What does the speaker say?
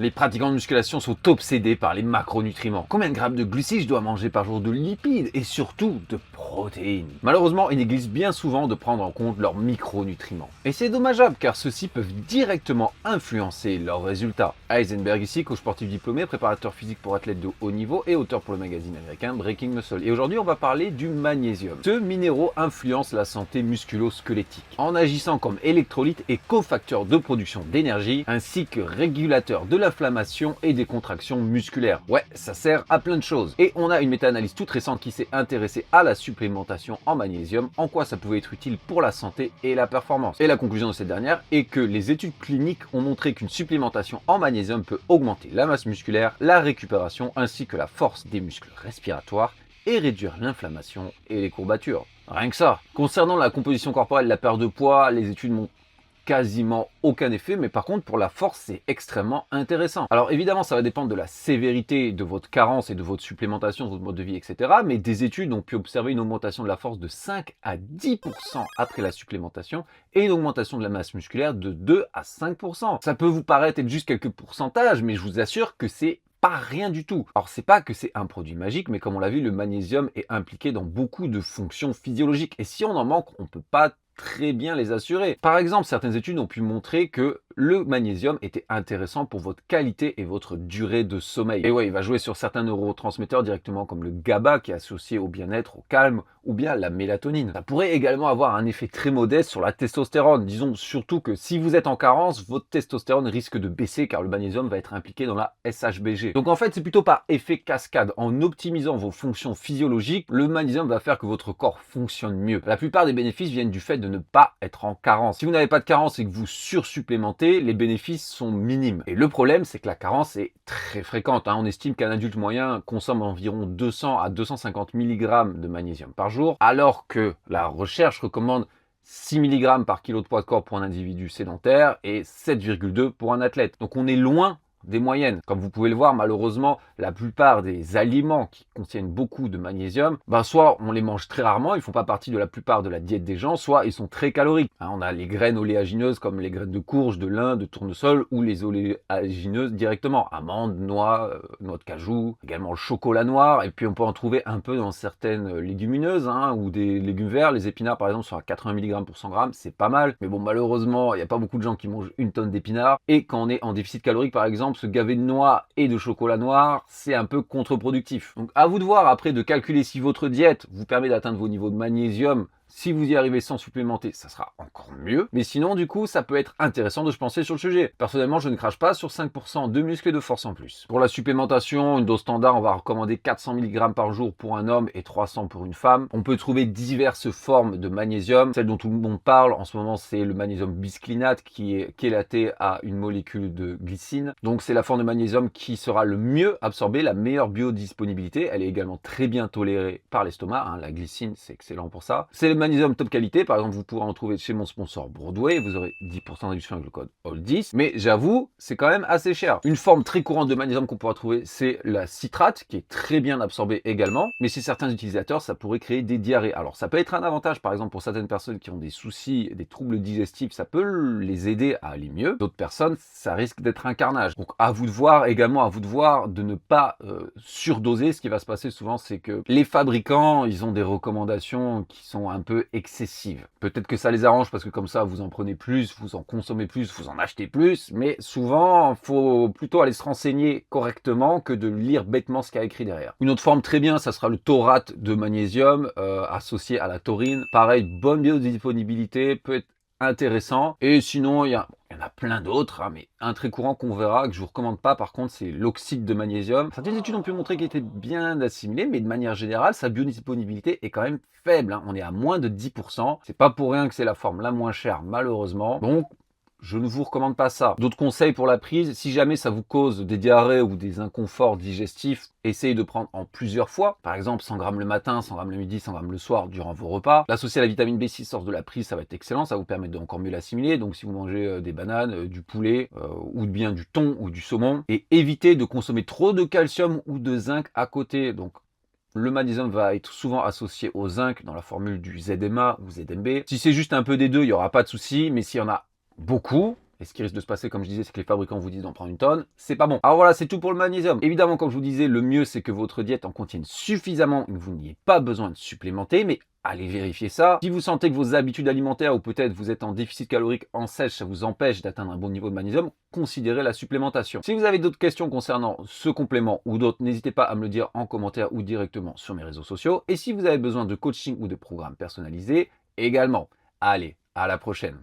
Les pratiquants de musculation sont obsédés par les macronutriments. Combien de grammes de glucides je dois manger par jour, de lipides et surtout de protéines? Malheureusement, ils négligent bien souvent de prendre en compte leurs micronutriments. Et c'est dommageable car ceux-ci peuvent directement influencer leurs résultats. Heisenberg ici, coach sportif diplômé, préparateur physique pour athlètes de haut niveau et auteur pour le magazine américain Breaking Muscle. Et aujourd'hui, on va parler du magnésium. Ce minéraux influence la santé musculo-squelettique en agissant comme électrolyte et cofacteur de production d'énergie ainsi que régulateur de l'inflammation et des contractions musculaires. Ouais, ça sert à plein de choses. Et on a une méta-analyse toute récente qui s'est intéressée à la supplémentation en magnésium, en quoi ça pouvait être utile pour la santé et la performance. Et la conclusion de cette dernière est que les études cliniques ont montré qu'une supplémentation en magnésium peut augmenter la masse musculaire, la récupération ainsi que la force des muscles respiratoires et réduire l'inflammation et les courbatures. Rien que ça. Concernant la composition corporelle, la perte de poids, les études montrent quasiment aucun effet, mais par contre pour la force c'est extrêmement intéressant. Alors évidemment ça va dépendre de la sévérité de votre carence et de votre supplémentation, de votre mode de vie, etc. Mais des études ont pu observer une augmentation de la force de 5 à 10% après la supplémentation et une augmentation de la masse musculaire de 2 à 5%. Ça peut vous paraître être juste quelques pourcentages, mais je vous assure que c'est pas rien du tout. Alors c'est pas que c'est un produit magique, mais comme on l'a vu, le magnésium est impliqué dans beaucoup de fonctions physiologiques. Et si on en manque, on peut pas très bien les assurer. Par exemple, certaines études ont pu montrer que le magnésium était intéressant pour votre qualité et votre durée de sommeil. Et ouais, il va jouer sur certains neurotransmetteurs directement comme le GABA qui est associé au bien-être, au calme, ou bien la mélatonine. Ça pourrait également avoir un effet très modeste sur la testostérone. Disons surtout que si vous êtes en carence, votre testostérone risque de baisser car le magnésium va être impliqué dans la SHBG. Donc en fait, c'est plutôt par effet cascade. En optimisant vos fonctions physiologiques, le magnésium va faire que votre corps fonctionne mieux. La plupart des bénéfices viennent du fait de ne pas être en carence. Si vous n'avez pas de carence et que vous sursupplémentez, les bénéfices sont minimes. Et le problème, c'est que la carence est très fréquente. On estime qu'un adulte moyen consomme environ 200 à 250 mg de magnésium par jour, alors que la recherche recommande 6 mg par kilo de poids de corps pour un individu sédentaire et 7,2 pour un athlète. Donc on est loin des moyennes. Comme vous pouvez le voir, malheureusement, la plupart des aliments qui contiennent beaucoup de magnésium, soit on les mange très rarement, ils font pas partie de la plupart de la diète des gens, soit ils sont très caloriques. On a les graines oléagineuses comme les graines de courge, de lin, de tournesol, ou les oléagineuses directement, amandes, noix, noix de cajou, également le chocolat noir, et puis on peut en trouver un peu dans certaines légumineuses, ou des légumes verts. Les épinards par exemple sont à 80 mg pour 100 g, c'est pas mal, mais bon, malheureusement, il n'y a pas beaucoup de gens qui mangent une tonne d'épinards, et quand on est en déficit calorique par exemple, se gaver de noix et de chocolat noir, c'est un peu contre-productif. Donc à vous de voir après de calculer si votre diète vous permet d'atteindre vos niveaux de magnésium. Si vous y arrivez sans supplémenter, ça sera encore mieux. Mais sinon, du coup, ça peut être intéressant de se penser sur le sujet. Personnellement, je ne crache pas sur 5% de muscles et de force en plus. Pour la supplémentation, une dose standard, on va recommander 400 mg par jour pour un homme et 300 pour une femme. On peut trouver diverses formes de magnésium. Celle dont tout le monde parle en ce moment, c'est le magnésium bisglycinate qui est chélaté à une molécule de glycine. Donc c'est la forme de magnésium qui sera le mieux absorbée, la meilleure biodisponibilité. Elle est également très bien tolérée par l'estomac. La glycine, c'est excellent pour ça. C'est le magnésium top qualité, par exemple vous pourrez en trouver chez mon sponsor Broadway, vous aurez 10% de réduction avec le code ALL10, mais j'avoue c'est quand même assez cher. Une forme très courante de magnésium qu'on pourra trouver, c'est la citrate qui est très bien absorbée également, mais chez certains utilisateurs ça pourrait créer des diarrhées. Alors ça peut être un avantage par exemple pour certaines personnes qui ont des soucis, des troubles digestifs, ça peut les aider à aller mieux. D'autres personnes ça risque d'être un carnage. Donc à vous de voir, également à vous de voir de ne pas surdoser. Ce qui va se passer souvent c'est que les fabricants ils ont des recommandations qui sont un peu excessive. Peut-être que ça les arrange parce que comme ça vous en prenez plus, vous en consommez plus, vous en achetez plus, mais souvent il faut plutôt aller se renseigner correctement que de lire bêtement ce qu'il y a écrit derrière. Une autre forme très bien, ça sera le taurate de magnésium associé à la taurine. Pareil, bonne biodisponibilité, peut être intéressant. Et sinon il y en a plein d'autres, mais un très courant qu'on verra, que je vous recommande pas par contre, c'est l'oxyde de magnésium. Certaines études ont pu montrer qu'il était bien assimilé, mais de manière générale, sa biodisponibilité est quand même faible. On est à moins de 10%. C'est pas pour rien que c'est la forme la moins chère, malheureusement. Donc, je ne vous recommande pas ça. D'autres conseils pour la prise, si jamais ça vous cause des diarrhées ou des inconforts digestifs, essayez de prendre en plusieurs fois. Par exemple, 100 g le matin, 100 g le midi, 100 g le soir durant vos repas. L'associer à la vitamine B6 lors de la prise, ça va être excellent. Ça va vous permettre d'encore mieux l'assimiler. Donc si vous mangez des bananes, du poulet, ou bien du thon ou du saumon. Et évitez de consommer trop de calcium ou de zinc à côté. Donc le magnésium va être souvent associé au zinc dans la formule du ZMA ou ZMB. Si c'est juste un peu des deux, il n'y aura pas de souci. Mais s'il y en a beaucoup, Et ce qui risque de se passer, comme je disais, c'est que les fabricants vous disent d'en prendre une tonne, c'est pas bon. Alors voilà, c'est tout pour le magnésium. Évidemment, comme je vous disais, le mieux c'est que votre diète en contienne suffisamment, que vous n'ayez pas besoin de supplémenter, mais allez vérifier ça. Si vous sentez que vos habitudes alimentaires ou peut-être vous êtes en déficit calorique en sèche, ça vous empêche d'atteindre un bon niveau de magnésium, considérez la supplémentation. Si vous avez d'autres questions concernant ce complément ou d'autres, n'hésitez pas à me le dire en commentaire ou directement sur mes réseaux sociaux. Et si vous avez besoin de coaching ou de programmes personnalisés, également. Allez, à la prochaine.